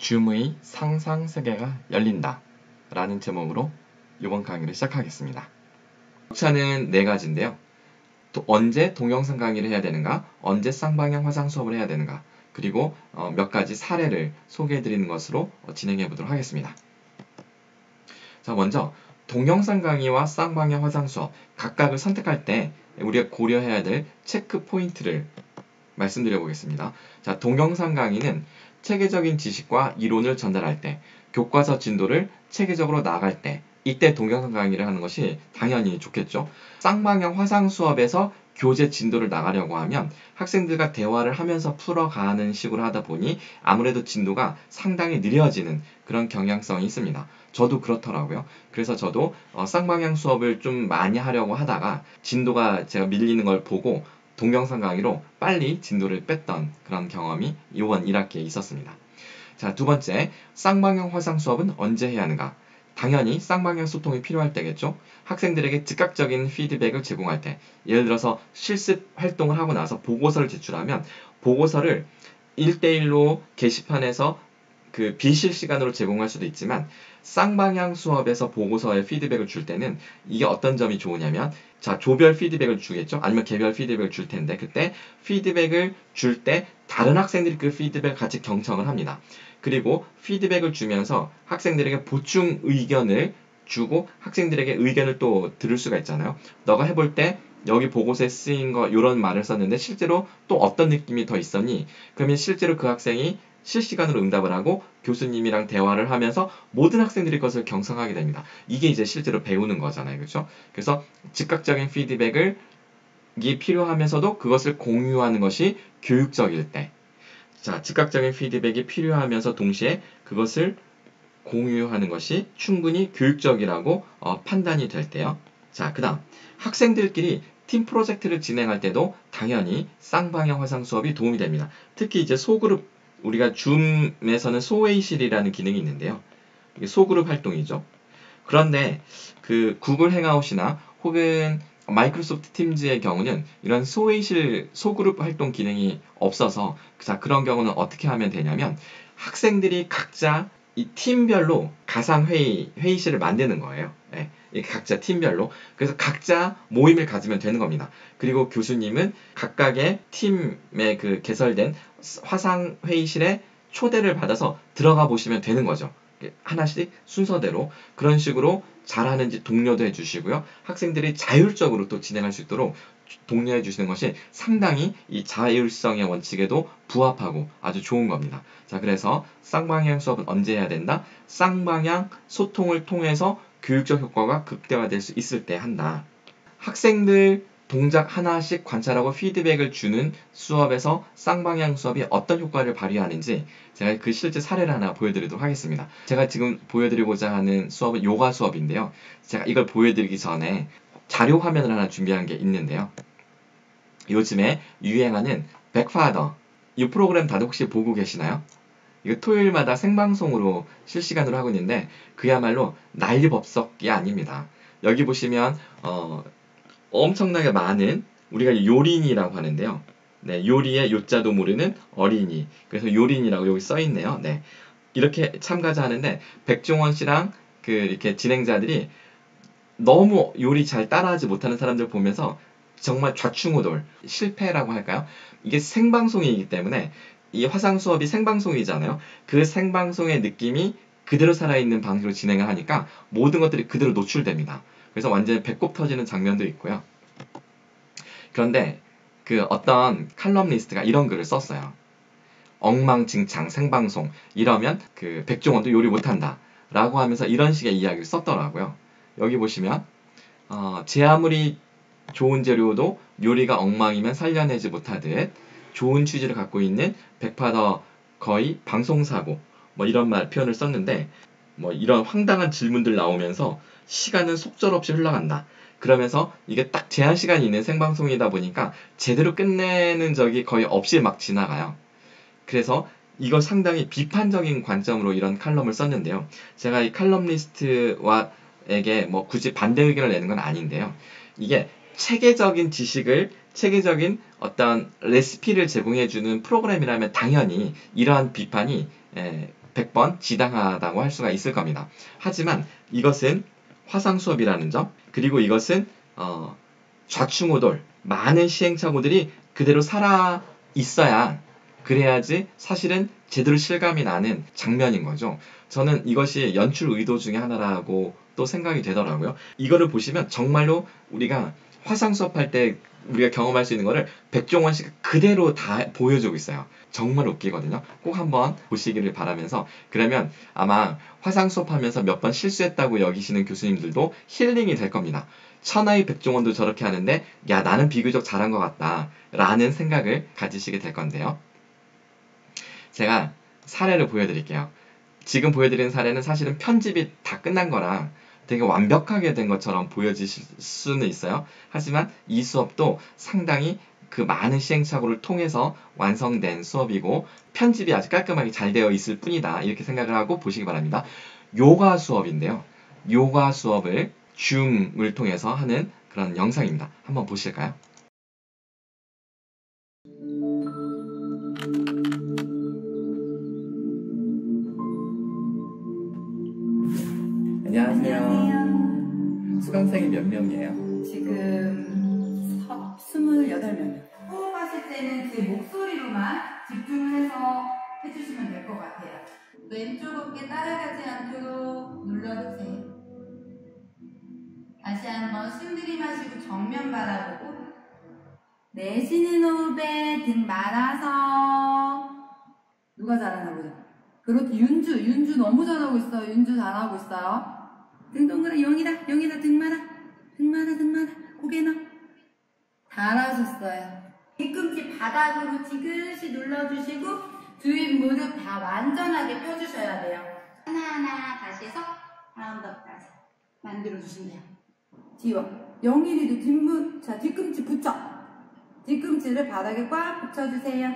줌의 상상 세계가 열린다 라는 제목으로 이번 강의를 시작하겠습니다. 격차는 네 가지인데요. 언제 동영상 강의를 해야 되는가, 언제 쌍방향 화상 수업을 해야 되는가, 그리고 몇 가지 사례를 소개해 드리는 것으로 진행해 보도록 하겠습니다. 자, 먼저 동영상 강의와 쌍방향 화상 수업 각각을 선택할 때 우리가 고려해야 될 체크 포인트를 말씀드려 보겠습니다. 자, 동영상 강의는 체계적인 지식과 이론을 전달할 때, 교과서 진도를 체계적으로 나갈 때, 이때 동영상 강의를 하는 것이 당연히 좋겠죠. 쌍방향 화상 수업에서 교재 진도를 나가려고 하면 학생들과 대화를 하면서 풀어가는 식으로 하다 보니 아무래도 진도가 상당히 느려지는 그런 경향성이 있습니다. 저도 그렇더라고요. 그래서 저도 쌍방향 수업을 좀 많이 하려고 하다가 진도가 제가 밀리는 걸 보고 동영상 강의로 빨리 진도를 뺐던 그런 경험이 이번 1학기에 있었습니다. 자, 두 번째, 쌍방향 화상 수업은 언제 해야 하는가? 당연히 쌍방향 소통이 필요할 때겠죠. 학생들에게 즉각적인 피드백을 제공할 때, 예를 들어서 실습 활동을 하고 나서 보고서를 제출하면 보고서를 1대1로 게시판에서 비실시간으로 제공할 수도 있지만 쌍방향 수업에서 보고서에 피드백을 줄 때는 이게 어떤 점이 좋으냐면, 자, 조별 피드백을 주겠죠. 아니면 개별 피드백을 줄 텐데 그때 피드백을 줄 때 다른 학생들이 그 피드백을 같이 경청을 합니다. 그리고 피드백을 주면서 학생들에게 보충 의견을 주고 학생들에게 의견을 또 들을 수가 있잖아요. 너가 해볼 때 여기 보고서에 쓰인 거 이런 말을 썼는데 실제로 또 어떤 느낌이 더 있었니? 그러면 실제로 그 학생이 실시간으로 응답을 하고 교수님이랑 대화를 하면서 모든 학생들이 그것을 경청하게 됩니다. 이게 이제 실제로 배우는 거잖아요. 그렇죠? 그래서 즉각적인 피드백을 이 필요하면서도 그것을 공유하는 것이 교육적일 때, 자, 즉각적인 피드백이 필요하면서 동시에 그것을 공유하는 것이 충분히 교육적이라고 판단이 될 때요. 자, 그 다음 학생들끼리 팀 프로젝트를 진행할 때도 당연히 쌍방향 화상 수업이 도움이 됩니다. 특히 이제 소그룹, 우리가 줌에서는 소회의실이라는 기능이 있는데요. 이게 소그룹 활동이죠. 그런데 그 구글 행아웃이나 혹은 마이크로소프트 팀즈의 경우는 이런 소회의실, 소그룹 활동 기능이 없어서, 자, 그런 경우는 어떻게 하면 되냐면 학생들이 각자 이 팀별로 회의실을 만드는 거예요. 네, 각자 팀별로. 그래서 각자 모임을 가지면 되는 겁니다. 그리고 교수님은 각각의 팀에 개설된 화상 회의실에 초대를 받아서 들어가 보시면 되는 거죠. 하나씩 순서대로. 그런 식으로 잘하는지 독려도 해주시고요. 학생들이 자율적으로 또 진행할 수 있도록 독려해 주시는 것이 상당히 이 자율성의 원칙에도 부합하고 아주 좋은 겁니다. 자, 그래서 쌍방향 수업은 언제 해야 된다? 쌍방향 소통을 통해서 교육적 효과가 극대화될 수 있을 때 한다. 학생들 동작 하나씩 관찰하고 피드백을 주는 수업에서 쌍방향 수업이 어떤 효과를 발휘하는지 제가 그 실제 사례를 하나 보여드리도록 하겠습니다. 제가 지금 보여드리고자 하는 수업은 요가 수업인데요. 제가 이걸 보여드리기 전에 자료 화면을 하나 준비한 게 있는데요. 요즘에 유행하는 백파더, 이 프로그램 다들 혹시 보고 계시나요? 이거 토요일마다 생방송으로 실시간으로 하고 있는데 그야말로 난리법석이 아닙니다. 여기 보시면 엄청나게 많은, 우리가 요린이라고 하는데요. 네, 요리의 요자도 모르는 어린이. 그래서 요린이라고 여기 써 있네요. 네. 이렇게 참가자 하는데 백종원 씨랑 이렇게 진행자들이 너무 요리 잘 따라하지 못하는 사람들 보면서 정말 좌충우돌, 실패라고 할까요? 이게 생방송이기 때문에 이 화상 수업이 생방송이잖아요. 그 생방송의 느낌이 그대로 살아있는 방식으로 진행을 하니까 모든 것들이 그대로 노출됩니다. 그래서 완전히 배꼽 터지는 장면도 있고요. 그런데 어떤 칼럼니스트가 이런 글을 썼어요. 엉망진창 생방송 이러면 백종원도 요리 못한다 라고 하면서 이런 식의 이야기를 썼더라고요. 여기 보시면 제 아무리 좋은 재료도 요리가 엉망이면 살려내지 못하듯 좋은 취지를 갖고 있는 백파더 거의 방송사고, 뭐 이런 표현을 썼는데, 뭐 이런 황당한 질문들 나오면서 시간은 속절없이 흘러간다. 그러면서 이게 딱 제한 시간이 있는 생방송이다 보니까 제대로 끝내는 적이 거의 없이 막 지나가요. 그래서 이걸 상당히 비판적인 관점으로 이런 칼럼을 썼는데요. 제가 이 칼럼니스트에게 뭐 굳이 반대 의견을 내는 건 아닌데요. 이게 체계적인 지식을, 체계적인 어떤 레시피를 제공해주는 프로그램이라면 당연히 이러한 비판이 100번 지당하다고 할 수가 있을 겁니다. 하지만 이것은 화상 수업이라는 점, 그리고 이것은 좌충우돌, 많은 시행착오들이 그대로 살아 있어야, 그래야지 사실은 제대로 실감이 나는 장면인 거죠. 저는 이것이 연출 의도 중에 하나라고 또 생각이 되더라고요. 이거를 보시면 정말로 우리가 화상 수업할 때 우리가 경험할 수 있는 거를 백종원 씨가 그대로 다 보여주고 있어요. 정말 웃기거든요. 꼭 한번 보시기를 바라면서, 그러면 아마 화상 수업하면서 몇 번 실수했다고 여기시는 교수님들도 힐링이 될 겁니다. 천하의 백종원도 저렇게 하는데 야, 나는 비교적 잘한 것 같다 라는 생각을 가지시게 될 건데요. 제가 사례를 보여드릴게요. 지금 보여드리는 사례는 사실은 편집이 다 끝난 거라 되게 완벽하게 된 것처럼 보여지실 수는 있어요. 하지만 이 수업도 상당히 그 많은 시행착오를 통해서 완성된 수업이고 편집이 아주 깔끔하게 잘 되어 있을 뿐이다, 이렇게 생각을 하고 보시기 바랍니다. 요가 수업인데요. 요가 수업을 줌을 통해서 하는 그런 영상입니다. 한번 보실까요? 안녕하세요. 수강생이 몇 명이에요? 지금 28명. 호흡하실 때는 제 목소리로만 집중을 해서 해주시면 될 것 같아요. 왼쪽 어깨 따라가지 않도록 눌러주세요. 다시 한번 숨 들이마시고 정면 바라보고, 내쉬는 호흡에 등 말아서. 누가 잘하나 보자. 그렇지, 윤주 너무 잘하고 있어요. 윤주 잘하고 있어요. 등 동그라, 용이다 등 말아, 고개 넣어. 잘하셨어요. 뒤꿈치 바닥으로 지그시 눌러주시고 두 무릎 다 완전하게 펴주셔야 돼요. 하나하나 다시 해서 라운드업까지 만들어주시면 돼요. 지워. 영일이도 뒤꿈치 붙여. 뒤꿈치를 바닥에 꽉 붙여주세요.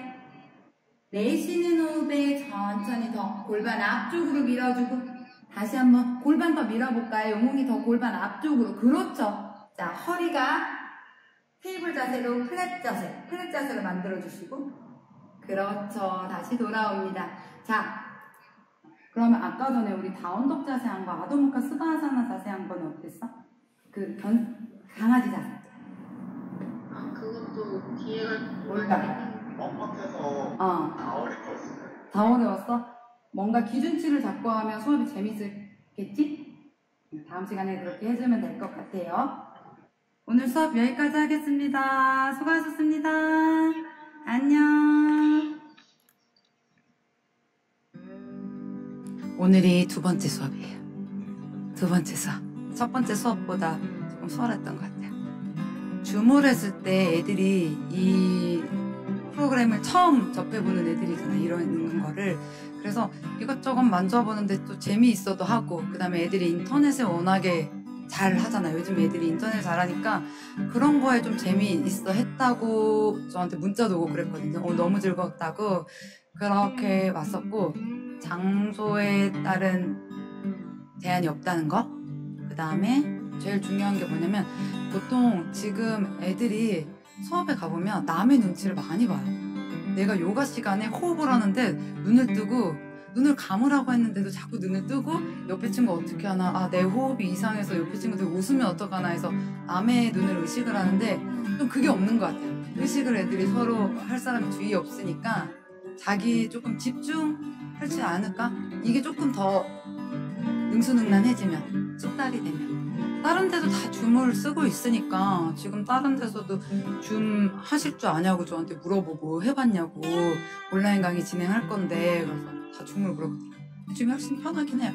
내쉬는 호흡에 천천히 더 골반 앞쪽으로 밀어주고, 다시 한번 골반 더 밀어볼까요? 영웅이 더 골반 앞쪽으로. 그렇죠. 자, 허리가 테이블 자세로 플랫 자세로 만들어주시고, 그렇죠. 다시 돌아옵니다. 자, 그러면 아까 전에 우리 다운독 자세 한 거, 아도무카 스바하사나 자세 한 거는 어땠어? 강아지 자세. 그것도 뒤에 갈 뭘까? 뻣뻣해서 다 어려웠어? 뭔가 기준치를 잡고 하면 수업이 재밌겠지? 다음 시간에 그렇게 해주면 될 것 같아요. 오늘 수업 여기까지 하겠습니다. 수고하셨습니다. 안녕. 오늘이 두 번째 수업이에요. 두 번째 수업. 첫 번째 수업보다 조금 수월했던 것 같아요. 줌을 했을 때 애들이 이 프로그램을 처음 접해보는 애들이잖아, 이런 거를. 그래서 이것저것 만져보는데 또 재미있어도 하고, 그 다음에 애들이 인터넷을 워낙에 잘 하잖아. 요즘 애들이 인터넷 잘하니까 그런 거에 좀 재미있어 했다고 저한테 문자도 오고 그랬거든요. 너무 즐거웠다고. 그렇게 왔었고, 장소에 따른 제한이 없다는 거. 그 다음에 제일 중요한 게 뭐냐면, 보통 지금 애들이 수업에 가보면 남의 눈치를 많이 봐요. 내가 요가 시간에 호흡을 하는데 눈을 감으라고 했는데도 자꾸 눈을 뜨고, 옆에 친구 어떻게 하나, 내 호흡이 이상해서 옆에 친구들 웃으면 어떡하나 해서 남의 눈을 의식을 하는데, 좀 그게 없는 것 같아요. 의식을 애들이 서로 할 사람이 주위에 없으니까 자기 조금 집중하지 않을까? 이게 조금 더 능수능란해지면, 숙달이 되면. 다른 데도 다 줌을 쓰고 있으니까 지금 다른 데서도 줌 하실 줄 아냐고 저한테 물어보고, 해봤냐고, 온라인 강의 진행할 건데, 그래서 다 줌을 물어보더라고요. 줌이 훨씬 편하긴 해요.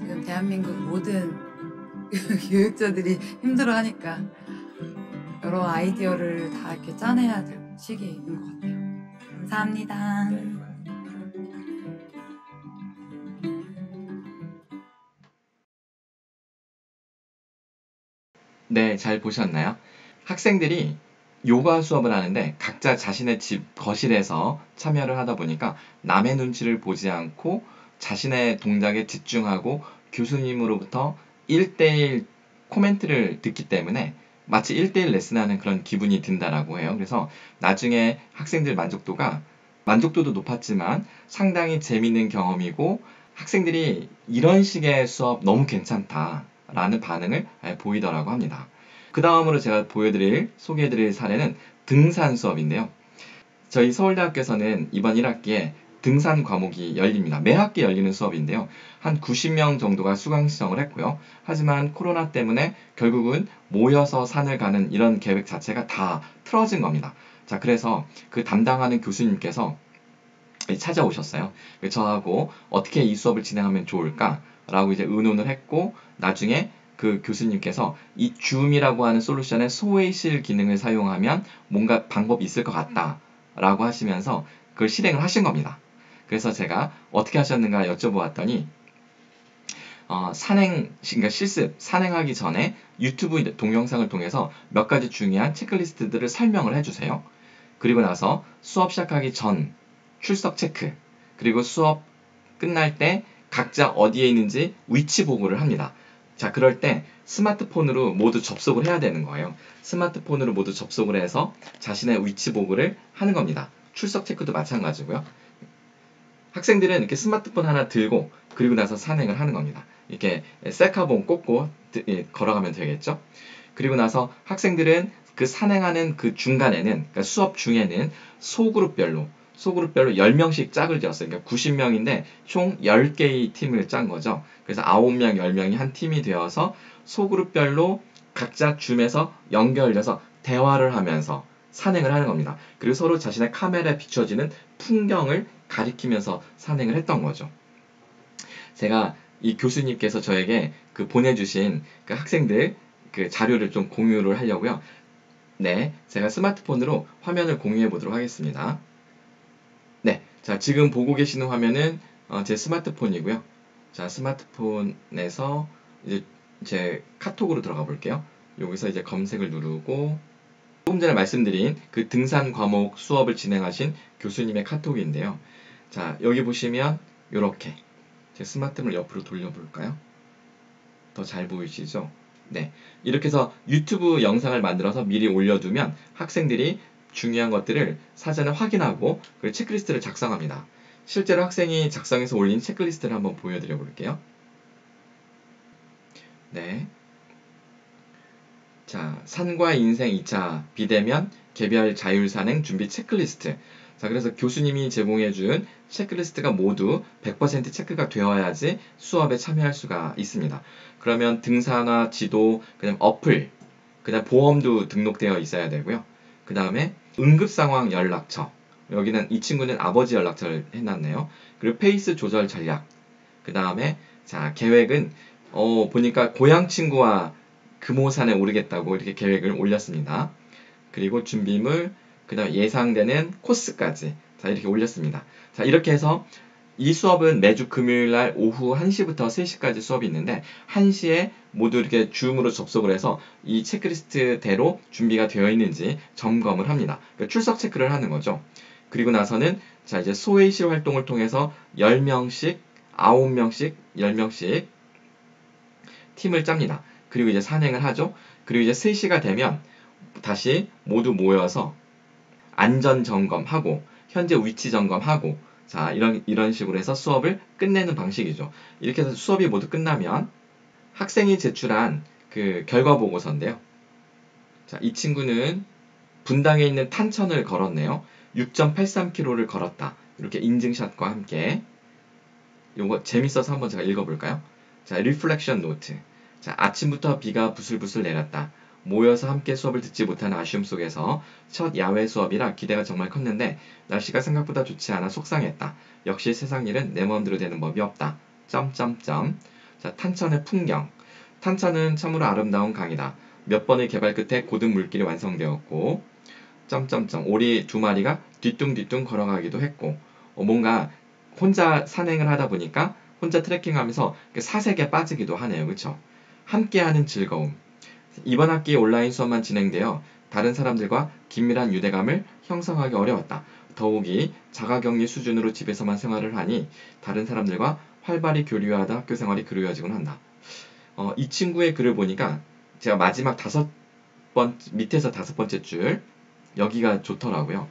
지금 대한민국 모든 교육자들이 힘들어하니까 여러 아이디어를 다 이렇게 짜내야 될 시기인 것 같아요. 감사합니다. 네, 잘 보셨나요? 학생들이 요가 수업을 하는데 각자 자신의 집 거실에서 참여를 하다 보니까 남의 눈치를 보지 않고 자신의 동작에 집중하고 교수님으로부터 1대1 코멘트를 듣기 때문에 마치 1대1 레슨하는 그런 기분이 든다라고 해요. 그래서 나중에 학생들 만족도가 만족도도 높았지만 상당히 재밌는 경험이고 학생들이 이런 식의 수업 너무 괜찮다라는 반응을 보이더라고 합니다. 그 다음으로 제가 소개해드릴 사례는 등산 수업인데요. 저희 서울대학교에서는 이번 1학기에 등산 과목이 열립니다. 매 학기 열리는 수업인데요. 한 90명 정도가 수강 신청을 했고요. 하지만 코로나 때문에 결국은 모여서 산을 가는 이런 계획 자체가 다 틀어진 겁니다. 자, 그래서 그 담당하는 교수님께서 찾아오셨어요. 저하고 어떻게 이 수업을 진행하면 좋을까라고 이제 의논을 했고, 나중에 그 교수님께서 이 줌이라고 하는 솔루션의 소외실 기능을 사용하면 뭔가 방법이 있을 것 같다라고 하시면서 그걸 실행을 하신 겁니다. 그래서 제가 어떻게 하셨는가 여쭤보았더니 그러니까 실습, 산행하기 전에 유튜브 동영상을 통해서 몇 가지 중요한 체크리스트들을 설명을 해주세요. 그리고 나서 수업 시작하기 전 출석 체크, 그리고 수업 끝날 때 각자 어디에 있는지 위치 보고를 합니다. 자, 그럴 때 스마트폰으로 모두 접속을 해야 되는 거예요. 스마트폰으로 모두 접속을 해서 자신의 위치 보고를 하는 겁니다. 출석 체크도 마찬가지고요. 학생들은 이렇게 스마트폰 하나 들고 그리고 나서 산행을 하는 겁니다. 이렇게 셀카봉 꽂고 걸어가면 되겠죠. 그리고 나서 학생들은 그 산행하는 그 중간에는, 그러니까 수업 중에는 소그룹별로 10명씩 짝을 지었어요. 그러니까 90명인데 총 10개의 팀을 짠 거죠. 그래서 9명, 10명이 한 팀이 되어서 소그룹별로 각자 줌에서 연결돼서 대화를 하면서 산행을 하는 겁니다. 그리고 서로 자신의 카메라에 비춰지는 풍경을 가리키면서 산행을 했던 거죠. 제가 이 교수님께서 저에게 그 보내주신 그 학생들 그 자료를 좀 공유를 하려고요. 네, 제가 스마트폰으로 화면을 공유해 보도록 하겠습니다. 네, 자, 지금 보고 계시는 화면은 제 스마트폰이고요. 자, 스마트폰에서 이제 제 카톡으로 들어가 볼게요. 여기서 이제 검색을 누르고 조금 전에 말씀드린 그 등산 과목 수업을 진행하신 교수님의 카톡인데요. 자, 여기 보시면 이렇게 제 스마트폰을 옆으로 돌려볼까요? 더 잘 보이시죠? 네, 이렇게 해서 유튜브 영상을 만들어서 미리 올려두면 학생들이 중요한 것들을 사전에 확인하고 그 체크리스트를 작성합니다. 실제로 학생이 작성해서 올린 체크리스트를 한번 보여드려 볼게요. 네. 자, 산과 인생 2차 비대면 개별 자율산행 준비 체크리스트. 자, 그래서 교수님이 제공해준 체크리스트가 모두 100% 체크가 되어야지 수업에 참여할 수가 있습니다. 그러면 등산화, 지도, 그다음 어플, 그다음 보험도 등록되어 있어야 되고요. 그 다음에 응급상황 연락처. 여기는 이 친구는 아버지 연락처를 해놨네요. 그리고 페이스 조절 전략. 그 다음에 자, 계획은 보니까 고향 친구와 금오산에 오르겠다고 이렇게 계획을 올렸습니다. 그리고 준비물, 그 다음에 예상되는 코스까지 자, 이렇게 올렸습니다. 자, 이렇게 해서 이 수업은 매주 금요일날 오후 1시부터 3시까지 수업이 있는데 1시에 모두 이렇게 줌으로 접속을 해서 이 체크리스트대로 준비가 되어 있는지 점검을 합니다. 그러니까 출석 체크를 하는 거죠. 그리고 나서는 자, 이제 소외실 활동을 통해서 10명씩, 9명씩, 10명씩 팀을 짭니다. 그리고 이제 산행을 하죠. 그리고 이제 3시가 되면 다시 모두 모여서 안전 점검하고 현재 위치 점검하고 자, 이런 식으로 해서 수업을 끝내는 방식이죠. 이렇게 해서 수업이 모두 끝나면 학생이 제출한 그 결과 보고서인데요. 자, 이 친구는 분당에 있는 탄천을 걸었네요. 6.83km를 걸었다. 이렇게 인증샷과 함께. 요거 재밌어서 한번 제가 읽어볼까요? 자, 리플렉션 노트. 자, 아침부터 비가 부슬부슬 내렸다. 모여서 함께 수업을 듣지 못하는 아쉬움 속에서 첫 야외 수업이라 기대가 정말 컸는데 날씨가 생각보다 좋지 않아 속상했다. 역시 세상 일은 내 마음대로 되는 법이 없다. 점점점. 자, 탄천의 풍경. 탄천은 참으로 아름다운 강이다. 몇 번의 개발 끝에 고든 물길이 완성되었고 점점점. 오리 2마리가 뒤뚱뒤뚱 걸어가기도 했고 뭔가 혼자 산행을 하다 보니까 혼자 트레킹하면서 사색에 빠지기도 하네요. 그렇죠? 함께하는 즐거움. 이번 학기 온라인 수업만 진행되어 다른 사람들과 긴밀한 유대감을 형성하기 어려웠다. 더욱이 자가격리 수준으로 집에서만 생활을 하니 다른 사람들과 활발히 교류하다 학교 생활이 그리워지곤 한다. 이 친구의 글을 보니까 제가 마지막 밑에서 5번째 줄 여기가 좋더라고요.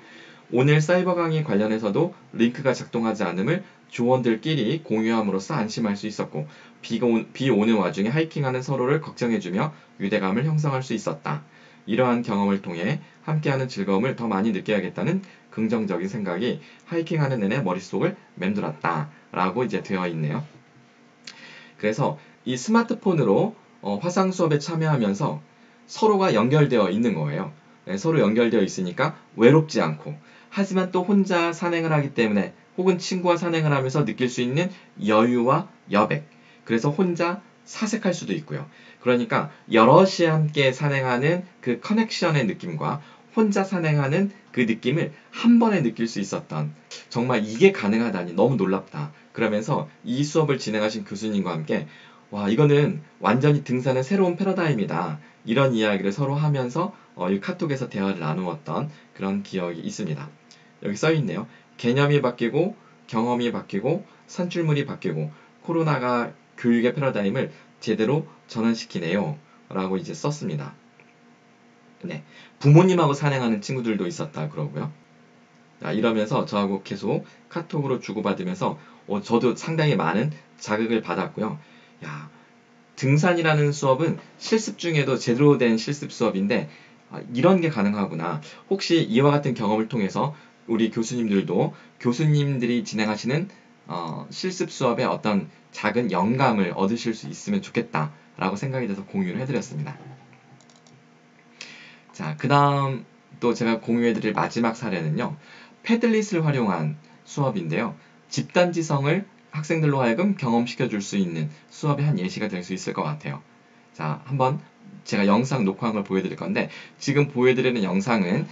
오늘 사이버 강의 관련해서도 링크가 작동하지 않음을 조원들끼리 공유함으로써 안심할 수 있었고 비 오는 와중에 하이킹하는 서로를 걱정해주며 유대감을 형성할 수 있었다. 이러한 경험을 통해 함께하는 즐거움을 더 많이 느껴야겠다는 긍정적인 생각이 하이킹하는 내내 머릿속을 맴돌았다. 라고 이제 되어 있네요. 그래서 이 스마트폰으로 화상 수업에 참여하면서 서로가 연결되어 있는 거예요. 네, 서로 연결되어 있으니까 외롭지 않고 하지만 또 혼자 산행을 하기 때문에 혹은 친구와 산행을 하면서 느낄 수 있는 여유와 여백 그래서 혼자 사색할 수도 있고요. 그러니까 여럿이 함께 산행하는 그 커넥션의 느낌과 혼자 산행하는 그 느낌을 한 번에 느낄 수 있었던 정말 이게 가능하다니 너무 놀랍다. 그러면서 이 수업을 진행하신 교수님과 함께 와 이거는 완전히 등산의 새로운 패러다임이다. 이런 이야기를 서로 하면서 이 카톡에서 대화를 나누었던 그런 기억이 있습니다. 여기 써있네요. 개념이 바뀌고 경험이 바뀌고 산출물이 바뀌고 코로나가 교육의 패러다임을 제대로 전환시키네요. 라고 이제 썼습니다. 네, 부모님하고 산행하는 친구들도 있었다 그러고요. 이러면서 저하고 계속 카톡으로 주고받으면서 저도 상당히 많은 자극을 받았고요. 야, 등산이라는 수업은 실습 중에도 제대로 된 실습 수업인데 이런 게 가능하구나. 혹시 이와 같은 경험을 통해서 우리 교수님들도 교수님들이 진행하시는 실습 수업에 어떤 작은 영감을 얻으실 수 있으면 좋겠다라고 생각이 돼서 공유를 해드렸습니다. 자, 그 다음 또 제가 공유해드릴 마지막 사례는요. 패들릿을 활용한 수업인데요. 집단지성을 학생들로 하여금 경험시켜줄 수 있는 수업의 한 예시가 될 수 있을 것 같아요. 자, 한번 제가 영상 녹화한 걸 보여드릴 건데 지금 보여드리는 영상은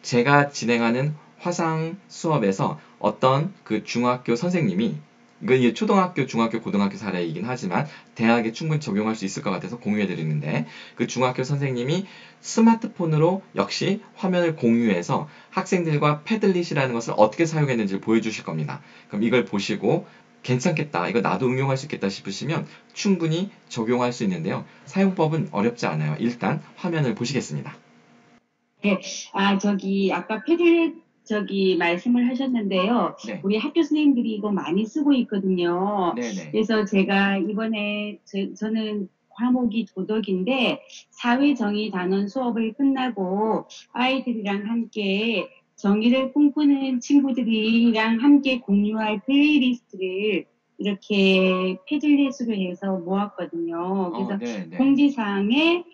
제가 진행하는 화상 수업에서 어떤 그 중학교 선생님이 이건 초등학교, 중학교, 고등학교 사례이긴 하지만 대학에 충분히 적용할 수 있을 것 같아서 공유해드리는데 그 중학교 선생님이 스마트폰으로 역시 화면을 공유해서 학생들과 패들릿이라는 것을 어떻게 사용했는지를 보여주실 겁니다. 그럼 이걸 보시고 괜찮겠다, 이거 나도 응용할 수 있겠다 싶으시면 충분히 적용할 수 있는데요. 사용법은 어렵지 않아요. 일단 화면을 보시겠습니다. 네, 아까 패들렛 말씀을 하셨는데요. 네. 우리 학교 선생님들이 이거 많이 쓰고 있거든요. 네네. 그래서 제가 이번에 저는 과목이 도덕인데 사회정의 단원 수업을 끝나고 아이들이랑 함께 정의를 꿈꾸는 친구들이랑 함께 공유할 플레이리스트를 이렇게 패들렛으로 해서 모았거든요. 그래서 네네. 공지사항에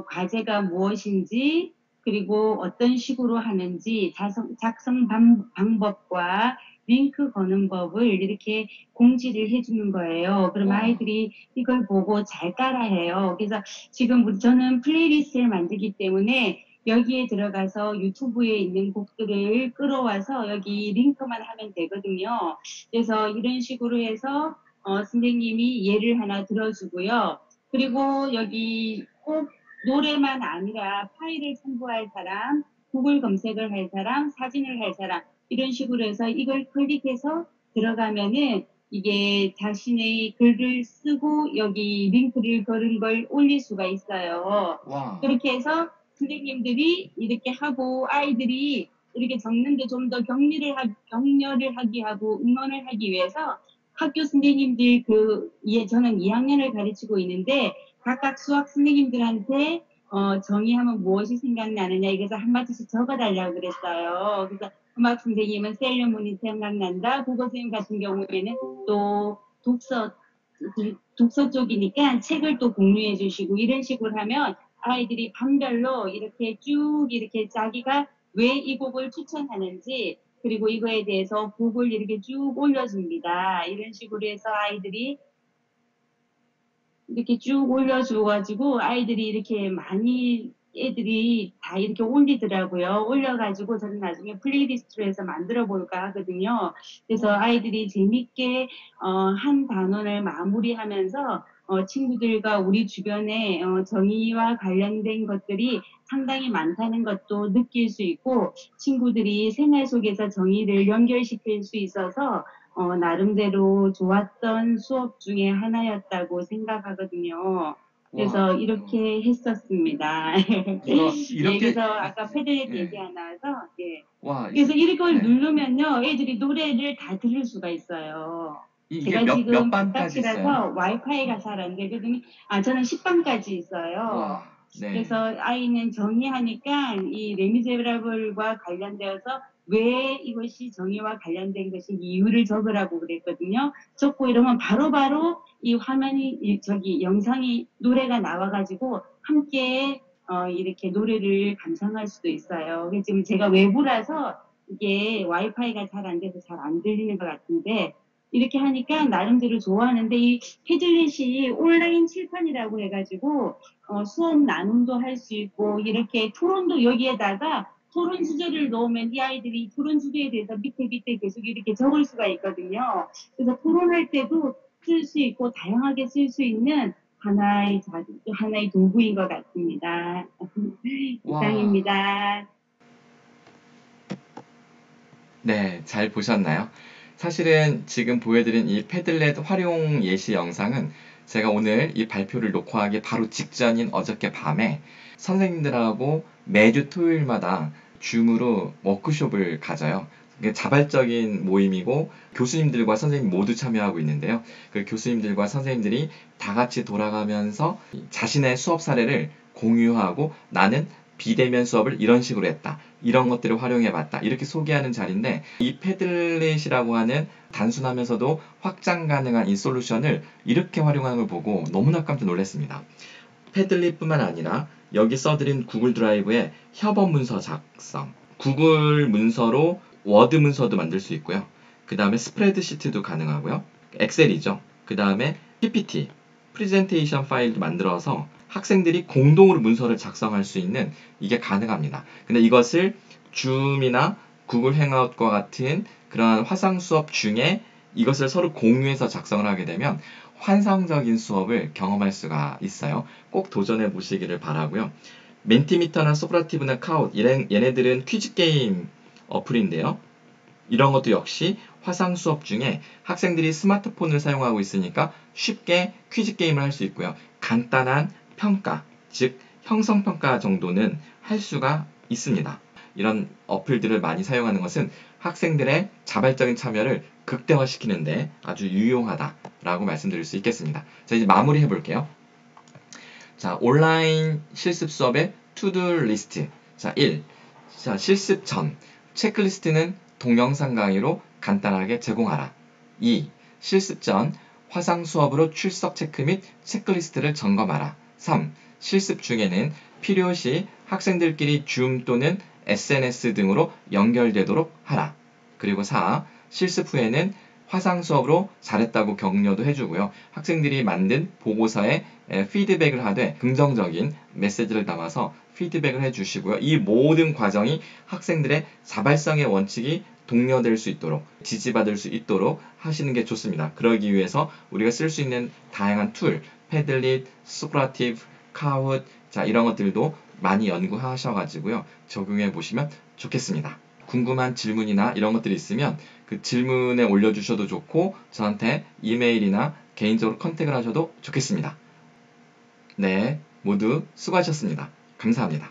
과제가 무엇인지 그리고 어떤 식으로 하는지 작성 방법과 링크 거는 법을 이렇게 공지를 해주는 거예요. 그럼 와. 아이들이 이걸 보고 잘 따라해요. 그래서 지금 저는 플레이리스트를 만들기 때문에 여기에 들어가서 유튜브에 있는 곡들을 끌어와서 여기 링크만 하면 되거든요. 그래서 이런 식으로 해서 선생님이 예를 하나 들어주고요. 그리고 여기 꼭 노래만 아니라 파일을 첨부할 사람, 구글 검색을 할 사람, 사진을 할 사람 이런 식으로 해서 이걸 클릭해서 들어가면은 이게 자신의 글을 쓰고 여기 링크를 걸은 걸 올릴 수가 있어요. 와. 그렇게 해서 선생님들이 이렇게 하고 아이들이 이렇게 적는데 좀 더 격려를 하게 하고 응원을 하기 위해서 학교 선생님들 저는 2학년을 가르치고 있는데 각각 수학 선생님들한테 정의하면 무엇이 생각나느냐 이래서 한마디씩 적어달라고 그랬어요. 그래서 음악 선생님은 세일러문이 생각난다. 국어 선생님 같은 경우에는 또 독서 쪽이니까 책을 또 공유해 주시고 이런 식으로 하면 아이들이 반별로 이렇게 쭉 이렇게 자기가 왜 이 곡을 추천하는지 그리고 이거에 대해서 곡을 이렇게 쭉 올려줍니다. 이런 식으로 해서 아이들이 이렇게 쭉 올려줘가지고 아이들이 이렇게 많이 애들이 다 이렇게 올리더라고요. 올려가지고 저는 나중에 플레이리스트로 해서 만들어 볼까 하거든요. 그래서 아이들이 재밌게 한 단원을 마무리하면서 친구들과 우리 주변에 정의와 관련된 것들이 상당히 많다는 것도 느낄 수 있고 친구들이 생활 속에서 정의를 연결시킬 수 있어서 나름대로 좋았던 수업 중에 하나였다고 생각하거든요. 그래서 와. 이렇게 했었습니다. 이거 예, 이렇게 그래서 아까 패들렛 예. 얘기가 나와서, 예. 와, 그래서 이걸 네. 누르면요, 애들이 노래를 다 들을 수가 있어요. 이게 제가 몇 지금 반까지 있어요? 바깥이라서 와이파이가 잘 안 되거든요. 저는 10반까지 있어요. 와, 네. 그래서 아이는 정의하니까 이 레미제라블과 관련되어서 왜 이것이 정의와 관련된 것인지 이유를 적으라고 그랬거든요. 적고 이러면 바로바로 이 화면이, 영상이, 노래가 나와가지고 함께 이렇게 노래를 감상할 수도 있어요. 지금 제가 외부라서 이게 와이파이가 잘 안 돼서 잘 안 들리는 것 같은데, 이렇게 하니까 나름대로 좋아하는데, 이 패들렛이 온라인 칠판이라고 해가지고 수업 나눔도 할 수 있고, 이렇게 토론도 여기에다가 토론 주제를 넣으면 이 아이들이 토론 주제에 대해서 밑에 계속 이렇게 적을 수가 있거든요. 그래서 토론할 때도 쓸 수 있고 다양하게 쓸 수 있는 하나의 도구인 것 같습니다. 이상입니다. 네, 잘 보셨나요? 사실은 지금 보여드린 이 패들렛 활용 예시 영상은 제가 오늘 이 발표를 녹화하기 바로 직전인 어저께 밤에 선생님들하고 매주 토요일마다 줌으로 워크숍을 가져요. 이게 자발적인 모임이고 교수님들과 선생님 모두 참여하고 있는데요. 그 교수님들과 선생님들이 다 같이 돌아가면서 자신의 수업 사례를 공유하고 나는 비대면 수업을 이런 식으로 했다. 이런 것들을 활용해봤다. 이렇게 소개하는 자리인데 이 패들렛이라고 하는 단순하면서도 확장 가능한 이 솔루션을 이렇게 활용하는 걸 보고 너무나 깜짝 놀랐습니다. 패들렛뿐만 아니라 여기 써드린 구글 드라이브의 협업 문서 작성, 구글 문서로 워드 문서도 만들 수 있고요. 그 다음에 스프레드시트도 가능하고요. 엑셀이죠. 그 다음에 PPT, 프레젠테이션 파일도 만들어서 학생들이 공동으로 문서를 작성할 수 있는 이게 가능합니다. 근데 이것을 줌이나 구글 행아웃과 같은 그런 화상 수업 중에 이것을 서로 공유해서 작성을 하게 되면 환상적인 수업을 경험할 수가 있어요. 꼭 도전해 보시기를 바라고요. 멘티미터나 소크라티브나 카웃 얘네들은 퀴즈 게임 어플인데요. 이런 것도 역시 화상 수업 중에 학생들이 스마트폰을 사용하고 있으니까 쉽게 퀴즈 게임을 할 수 있고요. 간단한 평가, 즉 형성평가 정도는 할 수가 있습니다. 이런 어플들을 많이 사용하는 것은 학생들의 자발적인 참여를 극대화시키는데 아주 유용하다라고 말씀드릴 수 있겠습니다. 자, 이제 마무리해 볼게요. 자, 온라인 실습 수업의 투두 리스트. 자, 1. 자, 실습 전. 체크리스트는 동영상 강의로 간단하게 제공하라. 2. 실습 전 화상 수업으로 출석 체크 및 체크리스트를 점검하라. 3. 실습 중에는 필요시 학생들끼리 줌 또는 SNS 등으로 연결되도록 하라. 그리고 4. 실습 후에는 화상 수업으로 잘했다고 격려도 해주고요. 학생들이 만든 보고서에 피드백을 하되 긍정적인 메시지를 담아서 피드백을 해주시고요. 이 모든 과정이 학생들의 자발성의 원칙이 독려될 수 있도록 지지받을 수 있도록 하시는 게 좋습니다. 그러기 위해서 우리가 쓸 수 있는 다양한 툴, 패들릿, 소크라티브, 카웃, 자 이런 것들도 많이 연구하셔가지고요. 적용해 보시면 좋겠습니다. 궁금한 질문이나 이런 것들이 있으면 그 질문에 올려주셔도 좋고 저한테 이메일이나 개인적으로 컨택을 하셔도 좋겠습니다. 네, 모두 수고하셨습니다. 감사합니다.